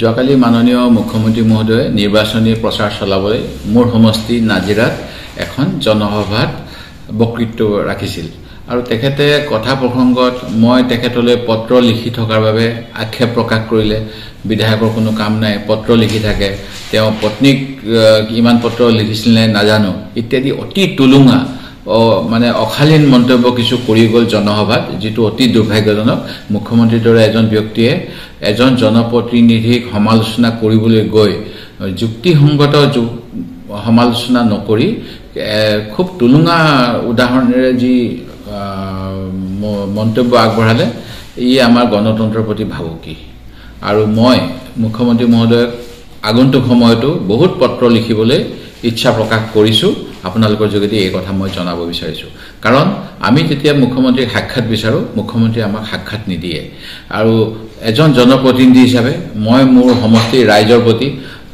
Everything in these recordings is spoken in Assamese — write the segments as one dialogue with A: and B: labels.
A: যোৱাকালি মাননীয় মুখ্যমন্ত্ৰী মহোদয়ে নিৰ্বাচনী প্ৰচাৰ চলাবলৈ মোৰ সমষ্টি নাজিৰাত এখন জনসভাত বক্তৃত্ব ৰাখিছিল আৰু তেখেতে কথা প্ৰসংগত মই তেখেতলৈ পত্ৰ লিখি থকাৰ বাবে আক্ষেপ প্ৰকাশ কৰিলে বিধায়কৰ কোনো কাম নাই পত্ৰ লিখি থাকে তেওঁ পত্নীক ইমান পত্ৰ লিখিছিল নাই নাজানো ইত্যাদি অতি তুলুঙা মানে অখালীন মন্তব্য কিছু কৰি গল জনসভাত যেটো অতি দুৰ্ভাগ্যজনক মুখ্যমন্ত্ৰীৰ দৰে এজন ব্যক্তিয়ে এজন জনপ্ৰতিনিধিক সমালোচনা কৰিবলৈ গৈ যুক্তিসংগত সমালোচনা নকৰি খুব তুলুঙা উদাহৰণেৰে যি মন্তব্য আগবঢ়ালে ই আমাৰ গণতন্ত্ৰৰ প্ৰতি ভাবুকি আৰু মই মুখ্যমন্ত্ৰী মহোদয়ক আগন্তুক সময়তো বহুত পত্ৰ লিখিবলৈ ইচ্ছা প্ৰকাশ কৰিছো আপোনালোকৰ যোগেদি এই কথা মই জনাব বিচাৰিছো কাৰণ আমি যেতিয়া মুখ্যমন্ত্ৰীক সাক্ষাৎ বিচাৰো মুখ্যমন্ত্ৰী আমাক সাক্ষাৎ নিদিয়ে আৰু এজন জনপ্ৰতিনিধি হিচাপে মই মোৰ সমষ্টিৰ ৰাইজৰ প্ৰতি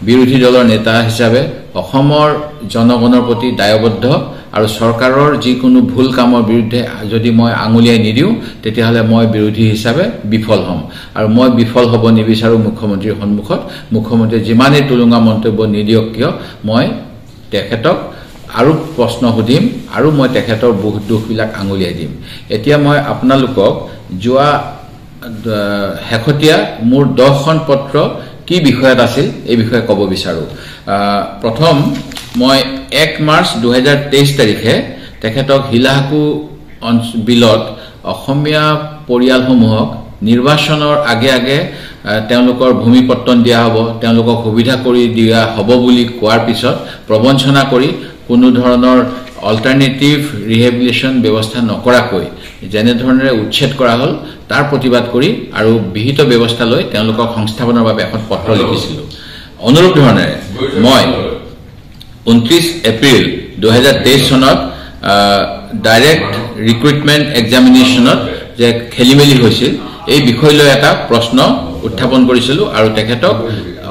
A: বিৰোধী দলৰ নেতা হিচাপে অসমৰ জনগণৰ প্ৰতি দায়বদ্ধ আৰু চৰকাৰৰ যিকোনো ভুল কামৰ বিৰুদ্ধে যদি মই আঙুলিয়াই নিদিও তেতিয়াহলে মই বিৰোধী হিচাপে বিফল হ'ম আৰু মই বিফল হ'ব নিবিচাৰো মুখ্যমন্ত্ৰীৰ সন্মুখত মুখ্যমন্ত্ৰী যিমানে তুলুঙা মন্তব্য নিদিয়ক কিয় মই তেখেতক আৰু প্ৰশ্ন সুধিম আৰু মই তেখেতৰ বহুত দুখবিলাক আঙুলিয়াই দিম এতিয়া মই আপোনালোকক যোৱা হেখতিয়া মোৰ 10খন পত্ৰ কি বিষয়ত আছিল এই বিষয়ে ক'ব বিচাৰো প্ৰথম মই 1 মাৰ্চ 2023 তাৰিখে তেখেতক হিলাহাকু বিলত অসমীয়া পৰিয়ালসমূহক নিৰ্বাচনৰ আগে তেওঁলোকৰ ভূমিপত্তন দিয়া হ'ব তেওঁলোকক সুবিধা কৰি দিয়া হ'ব বুলি কোৱাৰ পিছত প্ৰবঞ্চনা কৰি কোনো ধৰণৰ অল্টাৰনেটিভ ৰিহেবিলিটেশ্যন ব্যৱস্থা নকৰাকৈ যেনে ধৰণে উচ্ছেদ কৰা হ'ল তাৰ প্ৰতিবাদ কৰি আৰু বিহিত ব্যৱস্থা লৈ তেওঁলোকক সংস্থাপনৰ বাবে এখন পত্ৰ লিখিছিল অনুৰূপ ধৰণে মই 29 এপ্ৰিল 2023 চনত ডাইৰেক্ট ৰিক্ৰুটমেন্ট এক্সামিনেশ্যনত যে খেলিমেলি হৈছিল এই বিষয় লৈ এটা প্ৰশ্ন উত্থাপন কৰিছিলো আৰু তেখেতক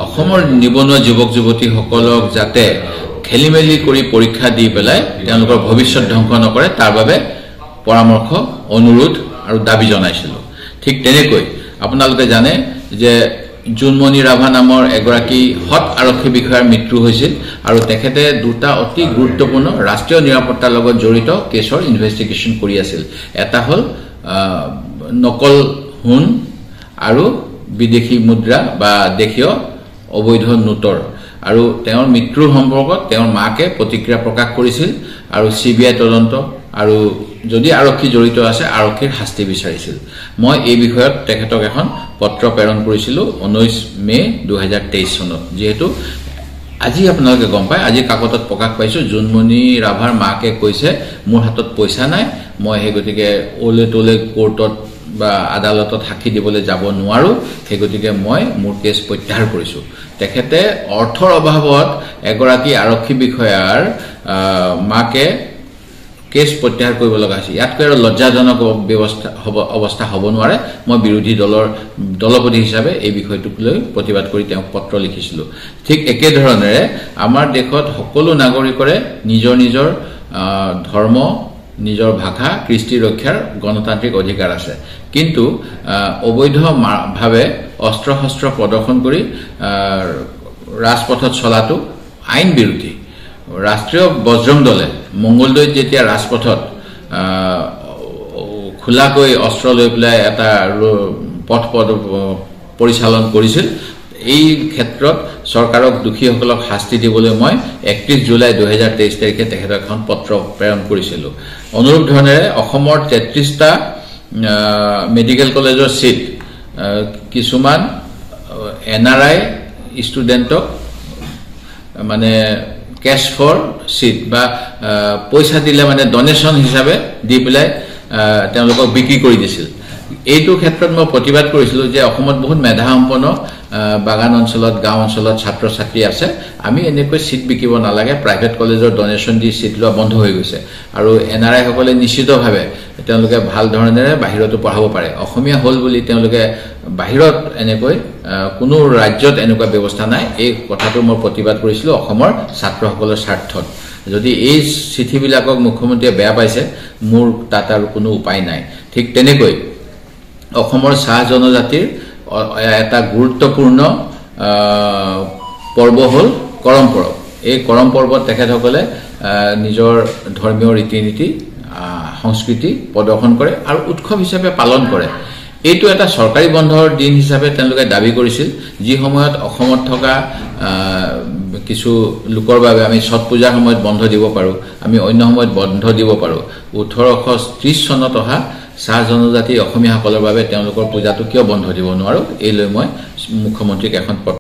A: অসমৰ নিবনুৱা যুৱক যুৱতীসকলক যাতে খেলিমেলি কৰি পৰীক্ষা দি পেলাই তেওঁলোকৰ ভৱিষ্যত ধ্বংস নকৰে তাৰ বাবে পৰামৰ্শ অনুৰোধ আৰু দাবী জনাইছিলো ঠিক তেনেকৈ আপোনালোকে জানে যে জুনমণি ৰাভা নামৰ এগৰাকী হট আৰক্ষী বিষয়াৰ মৃত্যু হৈছিল আৰু তেখেতে দুটা অতি গুৰুত্বপূৰ্ণ ৰাষ্ট্ৰীয় নিৰাপত্তাৰ লগত জড়িত কেছৰ ইনভেষ্টিগেশ্যন কৰি আছিল এটা হ'ল নকল হুন আৰু বিদেশী মুদ্ৰা বা দেশীয় অবৈধ নোটৰ আৰু তেওঁৰ মৃত্যুৰ সম্পৰ্কত তেওঁৰ মাকে প্ৰতিক্ৰিয়া প্ৰকাশ কৰিছিল আৰু সিবিআই তদন্ত আৰু যদি আৰক্ষী জড়িত আছে আৰক্ষীৰ শাস্তি বিচাৰিছিল মই এই বিষয়ত তেখেতক এখন পত্ৰ প্ৰেৰণ কৰিছিলো 19 মে 2023 চনত যেহেতু আজি আপোনালোকে গম পায় আজি কাকতত প্ৰকাশ পাইছো জুনমণি ৰাভাৰ মাকে কৈছে মোৰ হাতত পইচা নাই মই হে গতিকে ওলে তোলে কোৰ্টত বা আদালতত সাক্ষী দিবলৈ যাব নোৱাৰো সেই গতিকে মই মোৰ কেছ প্ৰত্যাহাৰ কৰিছো তেখেতে অৰ্থৰ অভাৱত এগৰাকী আৰক্ষী বিষয়াৰ মাকে কেছ প্ৰত্যাহাৰ কৰিব লগা হৈছে ইয়াতকৈ আৰু লজ্জাজনক অৱস্থা হ'ব নোৱাৰে মই বিৰোধী দলৰ দলপতি হিচাপে এই বিষয়টোক লৈ প্ৰতিবাদ কৰি তেওঁক পত্ৰ লিখিছিলো ঠিক একে ধৰণেৰে আমাৰ দেশত সকলো নাগৰিকৰে নিজৰ নিজৰ ধৰ্ম নিজৰ ভাষা কৃষ্টি ৰক্ষাৰ গণতান্ত্ৰিক অধিকাৰ আছে কিন্তু অবৈধভাৱে অস্ত্ৰ প্ৰদৰ্শন কৰি ৰাজপথত চলাটো আইন বিৰোধী ৰাষ্ট্ৰীয় বজ্ৰং দলে মংগলদৈত যেতিয়া ৰাজপথত খোলাকৈ অস্ত্ৰ লৈ পেলাই এটা পথ পৰিচালন কৰিছিল এই ক্ষেত্ৰত চৰকাৰক দোষীসকলক শাস্তি দিবলৈ মই 31 জুলাই 2023 তাৰিখে তেখেতক এখন পত্ৰ প্ৰেৰণ কৰিছিলো অনুৰূপ ধৰণেৰে অসমৰ 33টা মেডিকেল কলেজৰ সিট কিছুমান এনআৰআই ষ্টুডেণ্টক মানে ক্যাশ ফৰ সিট বা পইচা দিলে মানে ডোনেশন হিচাপে দি পেলাই তেওঁলোকক বিক্ৰী কৰি দিছিল এইটো ক্ষেত্ৰত মই প্ৰতিবাদ কৰিছিলো যে অসমত বহুত মেধাসম্পন্ন বাগান অঞ্চলত গাঁও অঞ্চলত ছাত্ৰ ছাত্ৰী আছে আমি এনেকৈ সিট বিকিব নালাগে প্ৰাইভেট কলেজৰ ডোনেশন দি সিট লোৱা বন্ধ হৈ গৈছে আৰু এনআৰআই সকলে নিশ্চিতভাৱে তেওঁলোকে ভাল ধৰণেৰে বাহিৰতো পঢ়াব পাৰে অসমীয়া হল বুলি তেওঁলোকে বাহিৰত এনেকৈ কোনো ৰাজ্যত এনেকুৱা ব্যৱস্থা নাই এই কথাটো মই প্ৰতিবাদ কৰিছিলো অসমৰ ছাত্ৰসকলৰ স্বাৰ্থত যদি এই চিঠিবিলাকক মুখ্যমন্ত্ৰীয়ে বেয়া পাইছে মোৰ তাত আৰু কোনো উপায় নাই ঠিক তেনেকৈ অসমৰ চাহ জনজাতিৰ এটা গুৰুত্বপূৰ্ণ পৰ্ব হ'ল কৰম পৰব। এই কৰম পৰ্বত তেখেতসকলে নিজৰ ধৰ্মীয় ৰীতি নীতি সংস্কৃতি প্ৰদৰ্শন কৰে আৰু উৎসৱ হিচাপে পালন কৰে। এইটো এটা চৰকাৰী বন্ধৰ দিন হিচাপে তেওঁলোকে দাবী কৰিছিল, যি সময়ত অসমত থকা কিছু লোকৰ বাবে আমি ছট পূজাৰ সময়ত বন্ধ দিব পাৰোঁ, আমি অন্য সময়ত বন্ধ দিব পাৰোঁ। 1830 চনত অহা চাহ জনজাতি অসমীয়াসকলৰ বাবে তেওঁলোকৰ পূজাটো কিয় বন্ধ দিব নোৱাৰোঁ, এই লৈ মই মুখ্যমন্ত্ৰীক এখন